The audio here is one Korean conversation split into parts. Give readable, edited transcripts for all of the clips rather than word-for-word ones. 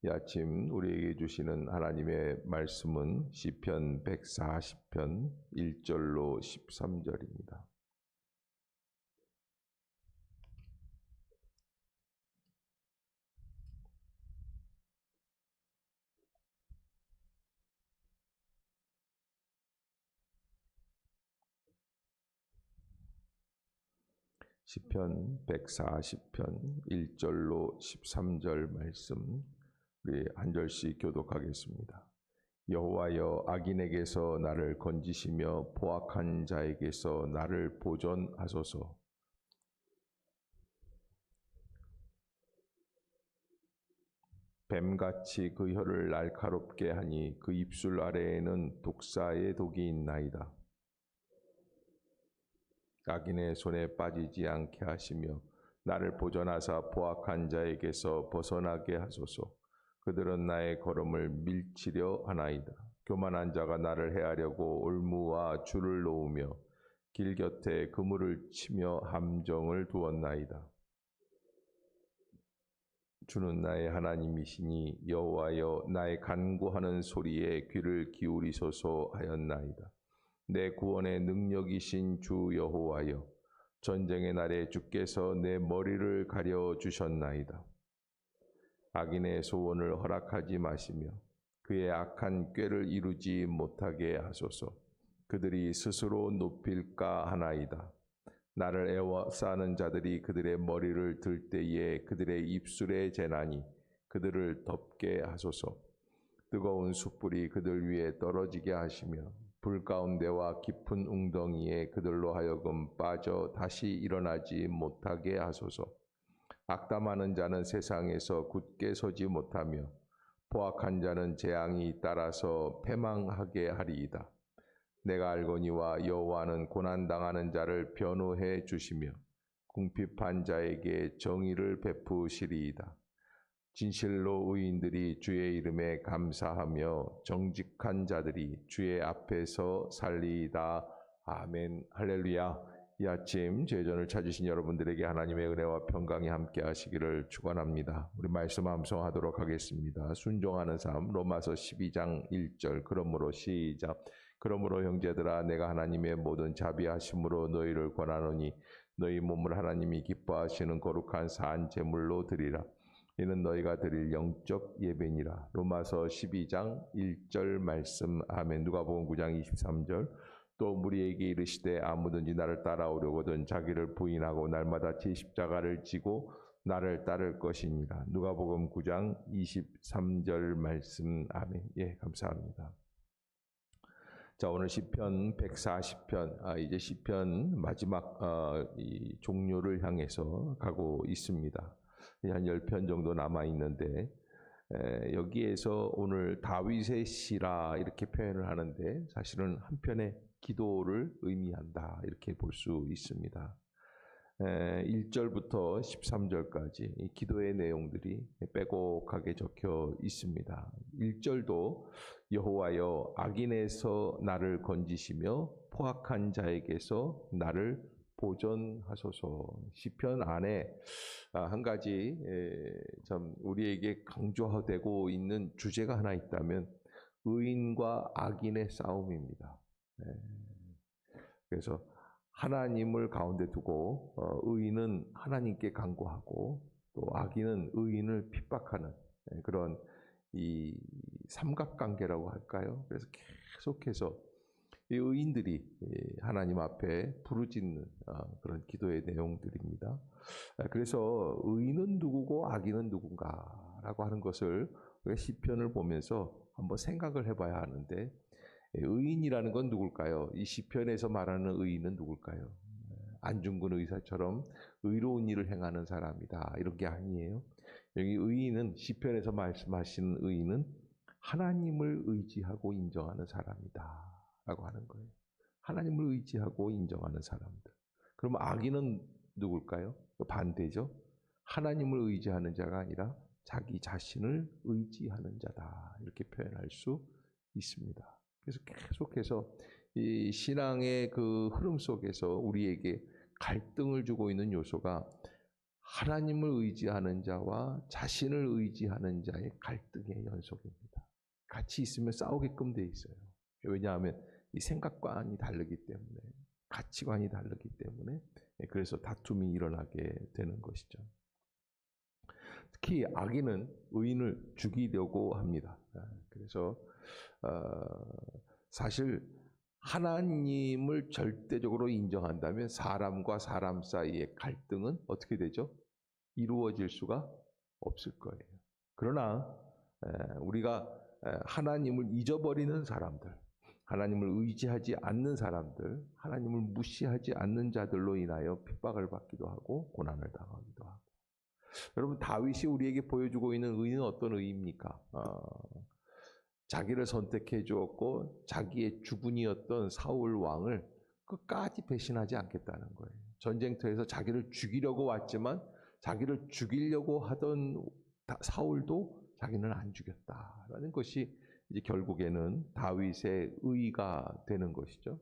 이 아침 우리에게 주시는 하나님의 말씀은 시편 140편 1절로 13절입니다. 시편 140편 1절로 13절 말씀 우리 한 절씩 교독하겠습니다. 여호와여, 악인에게서 나를 건지시며 포악한 자에게서 나를 보존하소서. 뱀같이 그 혀를 날카롭게 하니 그 입술 아래에는 독사의 독이 있나이다. 악인의 손에 빠지지 않게 하시며 나를 보존하사 포악한 자에게서 벗어나게 하소서. 그들은 나의 걸음을 밀치려 하나이다. 교만한 자가 나를 해하려고 올무와 줄을 놓으며 길 곁에 그물을 치며 함정을 두었나이다. 주는 나의 하나님이시니 여호와여, 나의 간구하는 소리에 귀를 기울이소서 하였나이다. 내 구원의 능력이신 주 여호와여, 전쟁의 날에 주께서 내 머리를 가려 주셨나이다. 악인의 소원을 허락하지 마시며 그의 악한 꾀를 이루지 못하게 하소서. 그들이 스스로 높일까 하나이다. 나를 애워싸는 자들이 그들의 머리를 들 때에 그들의 입술에 재나니 그들을 덮게 하소서. 뜨거운 숯불이 그들 위에 떨어지게 하시며 불 가운데와 깊은 웅덩이에 그들로 하여금 빠져 다시 일어나지 못하게 하소서. 악담하는 자는 세상에서 굳게 서지 못하며 포악한 자는 재앙이 따라서 패망하게 하리이다. 내가 알거니와 여호와는 고난당하는 자를 변호해 주시며 궁핍한 자에게 정의를 베푸시리이다. 진실로 의인들이 주의 이름에 감사하며 정직한 자들이 주의 앞에서 살리이다. 아멘. 할렐루야. 이 아침 제전을 찾으신 여러분들에게 하나님의 은혜와 평강이 함께 하시기를 축원합니다. 우리 말씀 암송하도록 하겠습니다. 순종하는 삶, 로마서 12장 1절. 그러므로 시작. 그러므로 형제들아, 내가 하나님의 모든 자비하심으로 너희를 권하노니 너희 몸을 하나님이 기뻐하시는 거룩한 산 제물로 드리라. 이는 너희가 드릴 영적 예배니라. 로마서 12장 1절 말씀. 아멘. 누가복음 9장 23절. 또 무리에게 이르시되 아무든지 나를 따라오려거든 자기를 부인하고 날마다 제 십자가를 지고 나를 따를 것이니라. 누가복음 9장 23절 말씀. 아멘. 예, 감사합니다. 자, 오늘 시편 140편, 이제 시편 마지막 이 종료를 향해서 가고 있습니다. 한 10편 정도 남아 있는데 여기에서 오늘 다윗의 시라 이렇게 표현을 하는데 사실은 한편의 기도를 의미한다 이렇게 볼 수 있습니다. 1절부터 13절까지 이 기도의 내용들이 빼곡하게 적혀 있습니다. 1절도 여호와여, 악인에서 나를 건지시며 포악한 자에게서 나를 보존하소서. 시편 안에 한 가지 참 우리에게 강조되고 있는 주제가 하나 있다면 의인과 악인의 싸움입니다. 그래서 하나님을 가운데 두고 의인은 하나님께 간구하고 또 악인은 의인을 핍박하는 그런 이 삼각관계라고 할까요? 그래서 계속해서 이 의인들이 하나님 앞에 부르짖는 그런 기도의 내용들입니다. 그래서 의인은 누구고 악인은 누군가라고 하는 것을 시편을 보면서 한번 생각을 해봐야 하는데 의인이라는 건 누굴까요? 이 시편에서 말하는 의인은 누굴까요? 안중근 의사처럼 의로운 일을 행하는 사람이다 이런 게 아니에요. 여기 의인은 시편에서 말씀하시는 의인은 하나님을 의지하고 인정하는 사람이다 라고 하는 거예요. 하나님을 의지하고 인정하는 사람들. 그럼 악인은 누굴까요? 반대죠. 하나님을 의지하는 자가 아니라 자기 자신을 의지하는 자다 이렇게 표현할 수 있습니다. 그래서 계속해서 이 신앙의 그 흐름 속에서 우리에게 갈등을 주고 있는 요소가 하나님을 의지하는 자와 자신을 의지하는 자의 갈등의 연속입니다. 같이 있으면 싸우게끔 돼 있어요. 왜냐하면 이 생각관이 다르기 때문에, 가치관이 다르기 때문에, 그래서 다툼이 일어나게 되는 것이죠. 특히 악인은 의인을 죽이려고 합니다. 그래서 사실 하나님을 절대적으로 인정한다면 사람과 사람 사이의 갈등은 어떻게 되죠? 이루어질 수가 없을 거예요. 그러나 우리가 하나님을 잊어버리는 사람들, 하나님을 의지하지 않는 사람들, 하나님을 무시하지 않는 자들로 인하여 핍박을 받기도 하고 고난을 당하기도 하고. 여러분, 다윗이 우리에게 보여주고 있는 의는 어떤 의입니까? 자기를 선택해 주었고 자기의 주군이었던 사울 왕을 끝까지 배신하지 않겠다는 거예요. 전쟁터에서 자기를 죽이려고 왔지만 자기를 죽이려고 하던 사울도 자기는 안 죽였다라는 것이 이제 결국에는 다윗의 의가 되는 것이죠.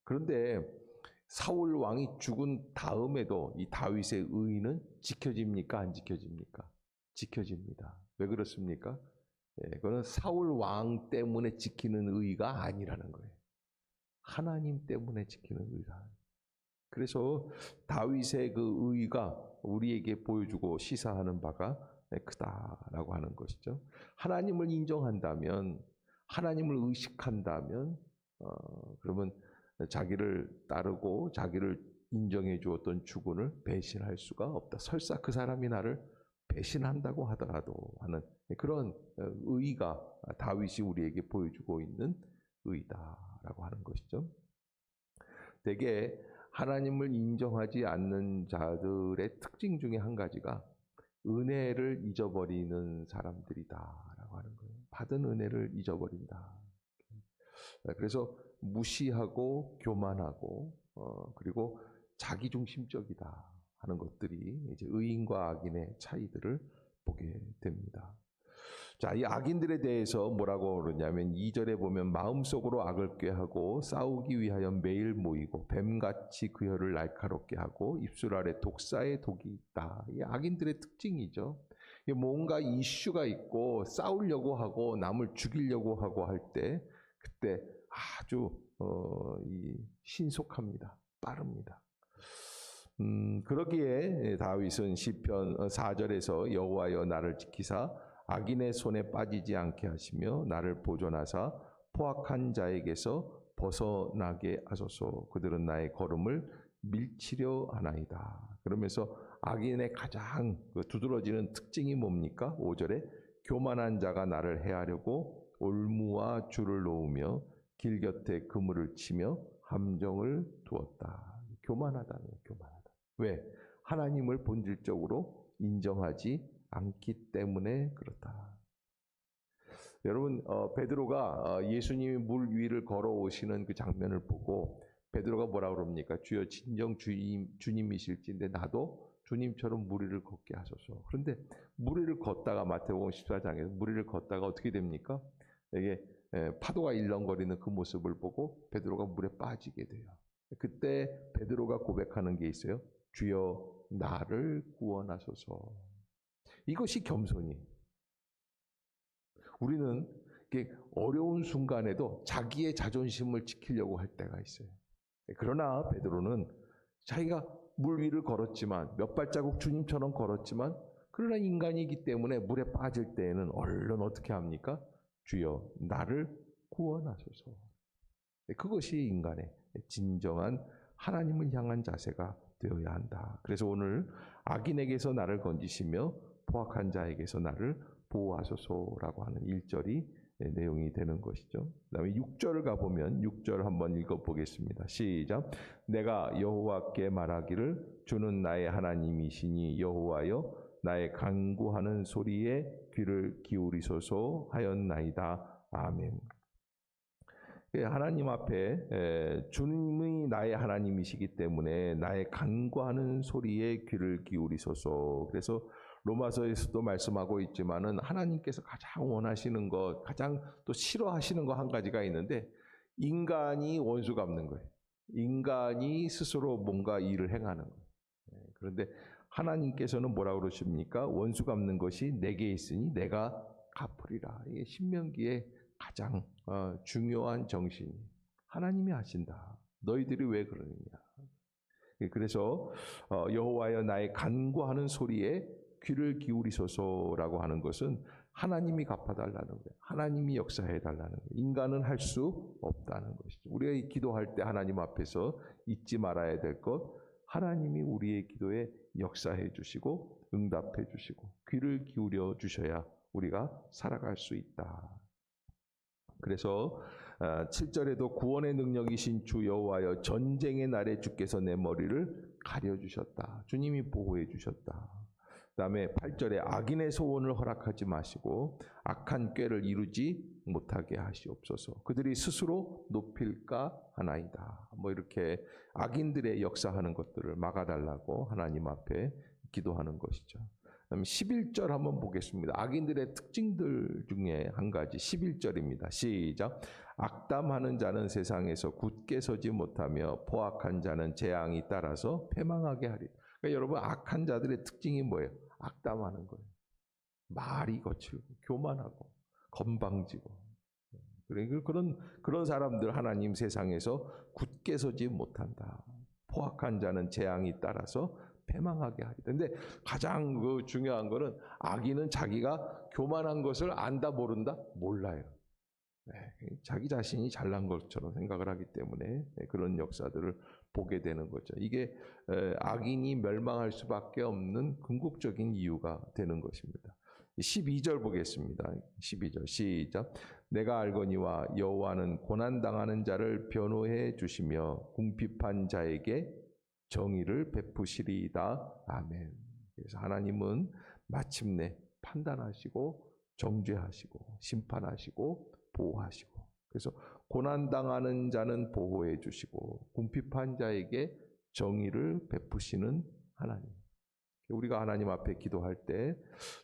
그런데 사울 왕이 죽은 다음에도 이 다윗의 의는 지켜집니까? 안 지켜집니까? 지켜집니다. 왜 그렇습니까? 그거는 사울 왕 때문에 지키는 의가 아니라는 거예요. 하나님 때문에 지키는 의라. 그래서 다윗의 그 의가 우리에게 보여주고 시사하는 바가 크다라고 하는 것이죠. 하나님을 인정한다면, 하나님을 의식한다면, 그러면 자기를 따르고 자기를 인정해 주었던 주군을 배신할 수가 없다. 설사 그 사람이 나를 배신한다고 하더라도 하는 그런 의가 다윗이 우리에게 보여주고 있는 의다라고 하는 것이죠. 대개 하나님을 인정하지 않는 자들의 특징 중에 한 가지가 은혜를 잊어버리는 사람들이다라고 하는 거예요. 받은 은혜를 잊어버린다. 그래서 무시하고 교만하고 그리고 자기중심적이다 하는 것들이 이제 의인과 악인의 차이들을 보게 됩니다. 자, 이 악인들에 대해서 뭐라고 그러냐면 2절에 보면 마음속으로 악을 꾀하고 싸우기 위하여 매일 모이고 뱀같이 그 혀를 날카롭게 하고 입술 아래 독사의 독이 있다. 이 악인들의 특징이죠. 뭔가 이슈가 있고 싸우려고 하고 남을 죽이려고 하고 할 때 그때 아주 신속합니다. 빠릅니다. 그러기에 다윗은 시편 4절에서 여호와여 나를 지키사 악인의 손에 빠지지 않게 하시며 나를 보존하사 포악한 자에게서 벗어나게 하소서. 그들은 나의 걸음을 밀치려 하나이다. 그러면서 악인의 가장 두드러지는 특징이 뭡니까? 5절에 교만한 자가 나를 해하려고 올무와 줄을 놓으며 길 곁에 그물을 치며 함정을 두었다. 교만하다는 교만하다. 왜? 하나님을 본질적으로 인정하지 않기 때문에 그렇다. 여러분, 베드로가 예수님이 물 위를 걸어오시는 그 장면을 보고 베드로가 뭐라고 그럽니까? 주여 진정 주님이실진데 나도 주님처럼 물 위를 걷게 하소서. 그런데 물 위를 걷다가 마태복음 14장에서 물 위를 걷다가 어떻게 됩니까? 이게 파도가 일렁거리는 그 모습을 보고 베드로가 물에 빠지게 돼요. 그때 베드로가 고백하는 게 있어요. 주여 나를 구원하소서. 이것이 겸손이에요. 우리는 어려운 순간에도 자기의 자존심을 지키려고 할 때가 있어요. 그러나 베드로는 자기가 물 위를 걸었지만 몇 발자국 주님처럼 걸었지만 그러나 인간이기 때문에 물에 빠질 때에는 얼른 어떻게 합니까? 주여 나를 구원하소서. 그것이 인간의 진정한 하나님을 향한 자세가 되어야 한다. 그래서 오늘 악인에게서 나를 건지시며 포악한 자에게서 나를 보호하소서라고 하는 1절이 내용이 되는 것이죠. 그 다음에 6절을 가보면 6절 한번 읽어보겠습니다. 시작. 내가 여호와께 말하기를 주는 나의 하나님이시니 여호와여 나의 간구하는 소리에 귀를 기울이소서 하였나이다. 아멘. 하나님 앞에 주님이 나의 하나님이시기 때문에 나의 간구하는 소리에 귀를 기울이소서. 그래서 로마서에서도 말씀하고 있지만은 하나님께서 가장 원하시는 것, 가장 또 싫어하시는 거 한 가지가 있는데 인간이 원수 갚는 거예요. 인간이 스스로 뭔가 일을 행하는 거예요. 그런데 하나님께서는 뭐라고 그러십니까? 원수 갚는 것이 내게 있으니 내가 갚으리라. 이게 신명기의 가장 중요한 정신이 하나님이 하신다. 너희들이 왜 그러느냐? 그래서 여호와여 나의 간구하는 소리에 귀를 기울이소서라고 하는 것은 하나님이 갚아달라는 거예요. 하나님이 역사해달라는 거예요. 인간은 할 수 없다는 것이죠. 우리가 기도할 때 하나님 앞에서 잊지 말아야 될 것, 하나님이 우리의 기도에 역사해 주시고 응답해 주시고 귀를 기울여 주셔야 우리가 살아갈 수 있다. 그래서 7절에도 구원의 능력이신 주 여호와여 전쟁의 날에 주께서 내 머리를 가려주셨다. 주님이 보호해 주셨다. 그 다음에 8절에 악인의 소원을 허락하지 마시고 악한 꾀를 이루지 못하게 하시옵소서. 그들이 스스로 높일까 하나이다. 뭐 이렇게 악인들의 역사하는 것들을 막아달라고 하나님 앞에 기도하는 것이죠. 그다음에 11절 한번 보겠습니다. 악인들의 특징들 중에 한 가지 11절입니다. 시작. 악담하는 자는 세상에서 굳게 서지 못하며 포악한 자는 재앙이 따라서 패망하게 하리. 그러니까 여러분 악한 자들의 특징이 뭐예요? 악담하는 거예요. 말이 거칠고 교만하고 건방지고. 그런 사람들 하나님 세상에서 굳게 서지 못한다. 포악한 자는 재앙이 따라서 패망하게 하리다. 근데 가장 중요한 거는 악인은 자기가 교만한 것을 안다 모른다? 몰라요. 자기 자신이 잘난 것처럼 생각을 하기 때문에 그런 역사들을 보게 되는 거죠. 이게 악인이 멸망할 수밖에 없는 궁극적인 이유가 되는 것입니다. 12절 보겠습니다. 12절 시작. 내가 알거니와 여호와는 고난당하는 자를 변호해 주시며 궁핍한 자에게 정의를 베푸시리이다. 아멘. 그래서 하나님은 마침내 판단하시고 정죄하시고 심판하시고 보호하시고, 그래서 고난당하는 자는 보호해 주시고 궁핍한 자에게 정의를 베푸시는 하나님. 우리가 하나님 앞에 기도할 때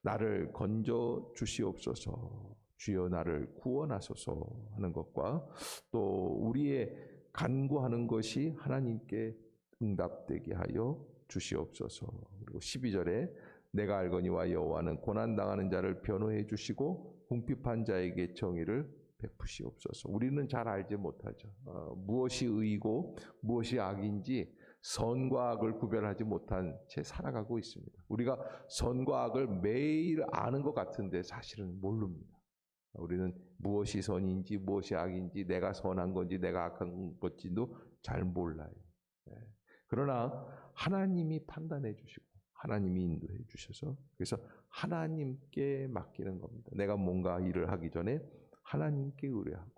나를 건져 주시옵소서, 주여 나를 구원하소서 하는 것과 또 우리의 간구하는 것이 하나님께 응답되게 하여 주시옵소서. 그리고 12절에 내가 알거니와 여호와는 고난당하는 자를 변호해 주시고 궁핍한 자에게 정의를 베푸시옵소서. 우리는 잘 알지 못하죠. 무엇이 의이고 무엇이 악인지 선과 악을 구별하지 못한 채 살아가고 있습니다. 우리가 선과 악을 매일 아는 것 같은데 사실은 모릅니다. 우리는 무엇이 선인지 무엇이 악인지 내가 선한 건지 내가 악한 건지도 잘 몰라요. 그러나 하나님이 판단해 주시고 하나님이 인도해 주셔서 그래서 하나님께 맡기는 겁니다. 내가 뭔가 일을 하기 전에 하나님께 의뢰하고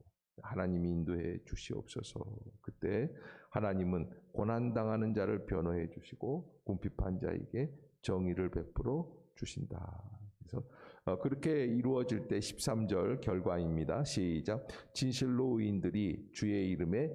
하나님이 인도해 주시옵소서. 그때 하나님은 고난당하는 자를 변호해 주시고 궁핍한 자에게 정의를 베풀어 주신다. 그래서 그렇게 이루어질 때 13절 결과입니다. 시작. 진실로 의인들이 주의 이름에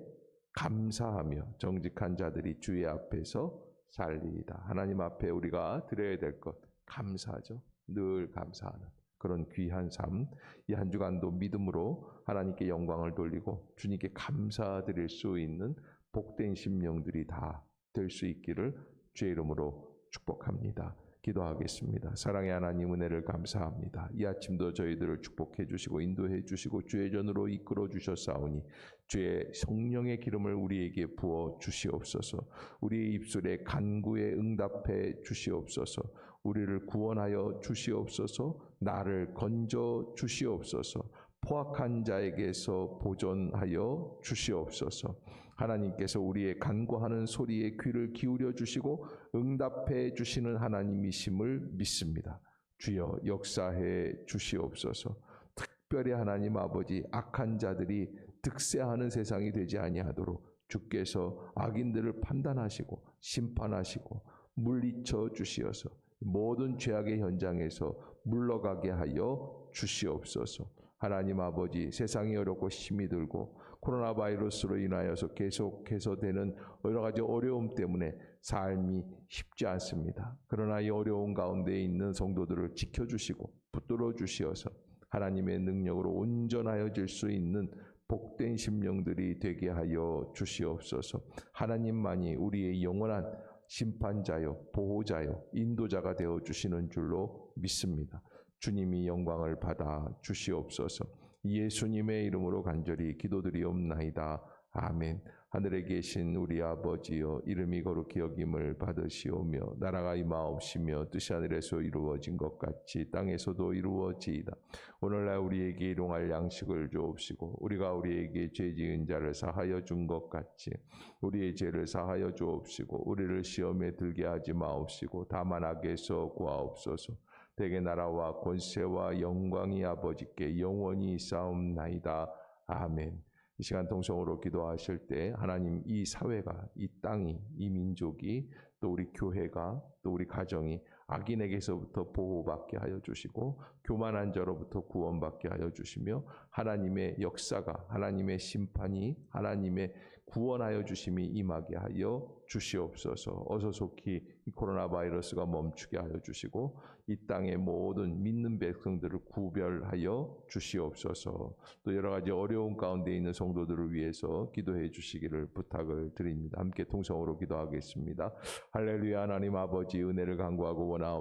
감사하며 정직한 자들이 주의 앞에서 살리이다. 하나님 앞에 우리가 드려야 될 것 감사죠. 늘 감사하는 그런 귀한 삶. 이 한 주간도 믿음으로 하나님께 영광을 돌리고 주님께 감사드릴 수 있는 복된 심령들이 다 될 수 있기를 주의 이름으로 축복합니다. 기도하겠습니다. 사랑의 하나님 은혜를 감사합니다. 이 아침도 저희들을 축복해 주시고 인도해 주시고 주의 전으로 이끌어 주셨사오니 주의 성령의 기름을 우리에게 부어 주시옵소서. 우리의 입술에 간구에 응답해 주시옵소서. 우리를 구원하여 주시옵소서. 나를 건져 주시옵소서. 포악한 자에게서 보존하여 주시옵소서. 하나님께서 우리의 간구하는 소리에 귀를 기울여 주시고 응답해 주시는 하나님이심을 믿습니다. 주여 역사해 주시옵소서. 특별히 하나님 아버지 악한 자들이 득세하는 세상이 되지 아니하도록 주께서 악인들을 판단하시고 심판하시고 물리쳐 주시어서 모든 죄악의 현장에서 물러가게 하여 주시옵소서. 하나님 아버지 세상이 어렵고 힘이 들고 코로나 바이러스로 인하여서 계속해서 되는 여러 가지 어려움 때문에 삶이 쉽지 않습니다. 그러나 이 어려운 가운데 있는 성도들을 지켜주시고 붙들어 주시어서 하나님의 능력으로 온전하여질 수 있는 복된 심령들이 되게 하여 주시옵소서. 하나님만이 우리의 영원한 심판자요, 보호자요, 인도자가 되어주시는 줄로 믿습니다. 주님이 영광을 받아 주시옵소서. 예수님의 이름으로 간절히 기도드리옵나이다. 아멘. 하늘에 계신 우리 아버지여, 이름이 거룩히 여김을 받으시오며 나라가 임하옵시며 뜻이 하늘에서 이루어진 것 같이 땅에서도 이루어지이다. 오늘날 우리에게 일용할 양식을 주옵시고 우리가 우리에게 죄 지은 자를 사하여 준 것 같이 우리의 죄를 사하여 주옵시고 우리를 시험에 들게 하지 마옵시고 다만 악에서 구하옵소서. 대개 나라와 권세와 영광이 아버지께 영원히 있사옵나이다. 아멘. 이 시간 통성으로 기도하실 때 하나님, 이 사회가, 이 땅이, 이 민족이, 또 우리 교회가, 또 우리 가정이 악인에게서부터 보호받게 하여 주시고 교만한 자로부터 구원받게 하여 주시며 하나님의 역사가, 하나님의 심판이, 하나님의 구원하여 주심이 임하게 하여 주시옵소서. 어서 속히 이 코로나 바이러스가 멈추게 하여 주시고 이 땅의 모든 믿는 백성들을 구별하여 주시옵소서. 또 여러 가지 어려운 가운데 있는 성도들을 위해서 기도해 주시기를 부탁을 드립니다. 함께 통성으로 기도하겠습니다. 할렐루야. 하나님 아버지, 은혜를 간구하고 원하옵나이다.